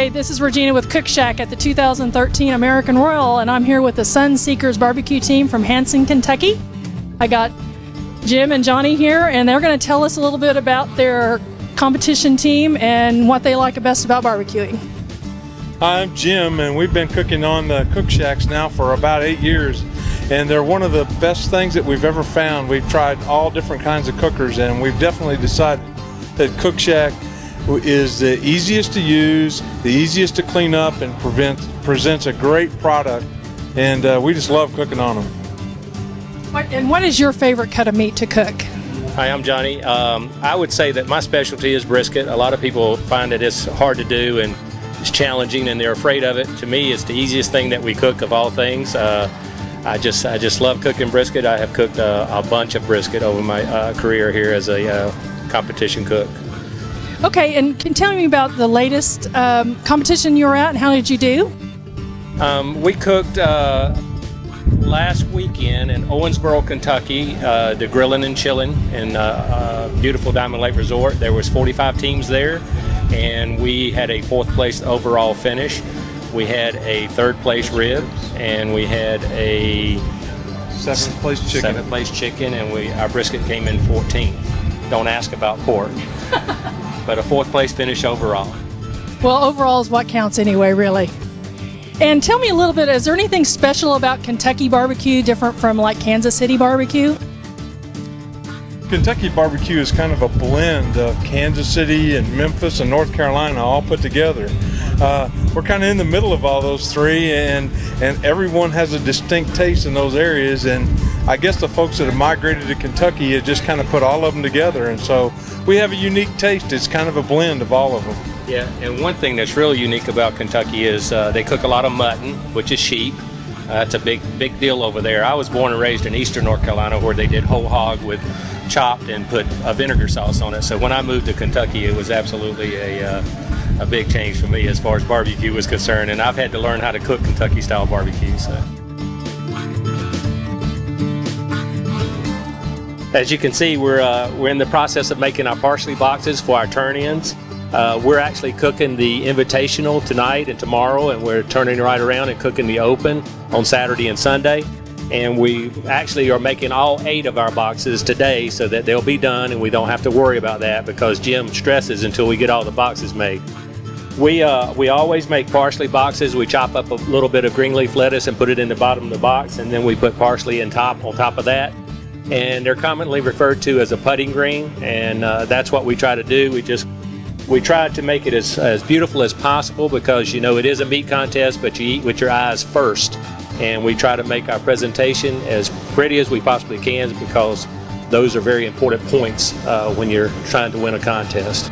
Hi, this is Regina with Cookshack at the 2013 American Royal, and I'm here with the Son Seekers BBQ Team from Hanson, Kentucky. I got Jim and Johnny here, and they're going to tell us a little bit about their competition team and what they like best about barbecuing. Hi, I'm Jim, and we've been cooking on the Cookshacks now for about 8 years, and they're one of the best things that we've ever found. We've tried all different kinds of cookers, and we've definitely decided that Cookshack is the easiest to use, the easiest to clean up, and presents a great product, and we just love cooking on them. And what is your favorite cut of meat to cook? Hi, I'm Johnny. I would say that my specialty is brisket. A lot of people find that it's hard to do and it's challenging and they're afraid of it. To me, it's the easiest thing that we cook of all things. I just love cooking brisket. I have cooked a bunch of brisket over my career here as a competition cook. Okay, and can you tell me about the latest competition you were at and how did you do? We cooked last weekend in Owensboro, Kentucky, the Grillin' and Chillin' in beautiful Diamond Lake Resort. There was 45 teams there, and we had a 4th place overall finish. We had a 3rd place rib, and we had a 7th place chicken. 7th place chicken, and our brisket came in 14th. Don't ask about pork. But a 4th place finish overall. Well, overall is what counts anyway, really. And tell me a little bit, is there anything special about Kentucky barbecue different from like Kansas City barbecue? Kentucky barbecue is kind of a blend of Kansas City and Memphis and North Carolina all put together. We're kind of in the middle of all those three, and everyone has a distinct taste in those areas, and I guess the folks that have migrated to Kentucky have just kind of put all of them together, and so we have a unique taste. It's kind of a blend of all of them. Yeah, and one thing that's really unique about Kentucky is they cook a lot of mutton, which is sheep. It's a big deal over there. I was born and raised in eastern North Carolina where they did whole hog with chopped and put a vinegar sauce on it. So when I moved to Kentucky, it was absolutely a big change for me as far as barbecue was concerned, and I've had to learn how to cook Kentucky style barbecue. So. As you can see, we're in the process of making our parsley boxes for our turn-ins. We're actually cooking the invitational tonight and tomorrow, and we're turning right around and cooking the open on Saturday and Sunday. And we actually are making all 8 of our boxes today so that they'll be done and we don't have to worry about that because Jim stresses until we get all the boxes made. We always make parsley boxes. We chop up a little bit of green leaf lettuce and put it in the bottom of the box, and then we put parsley on top of that. And they're commonly referred to as a putting green, and that's what we try to do. We try to make it as beautiful as possible because, you know, it is a meat contest, but you eat with your eyes first. And we try to make our presentation as pretty as we possibly can because those are very important points when you're trying to win a contest.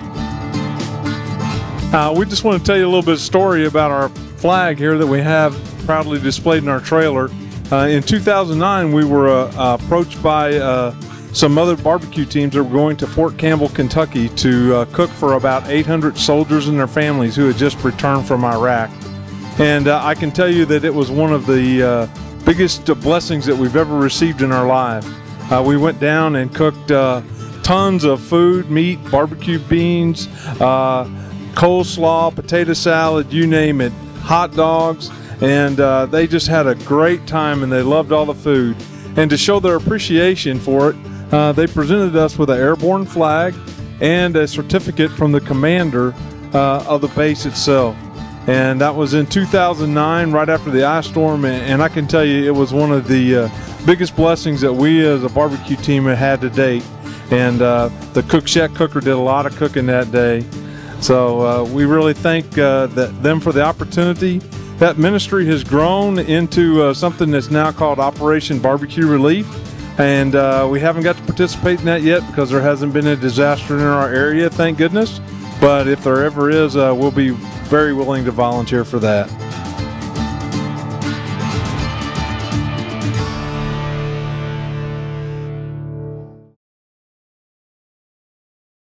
We just want to tell you a little bit of story about our flag here that we have proudly displayed in our trailer. In 2009, we were approached by some other barbecue teams that were going to Fort Campbell, Kentucky to cook for about 800 soldiers and their families who had just returned from Iraq. And I can tell you that it was one of the biggest blessings that we've ever received in our life. We went down and cooked tons of food, meat, barbecue beans, coleslaw, potato salad, you name it, hot dogs, and they just had a great time and they loved all the food. And to show their appreciation for it, they presented us with an airborne flag and a certificate from the commander of the base itself. And that was in 2009, right after the ice storm, and I can tell you it was one of the biggest blessings that we as a barbecue team have had to date. And the Cookshack cooker did a lot of cooking that day. So we really thank them for the opportunity. That ministry has grown into something that's now called Operation Barbecue Relief. And we haven't got to participate in that yet because there hasn't been a disaster in our area, thank goodness. But if there ever is, we'll be very willing to volunteer for that.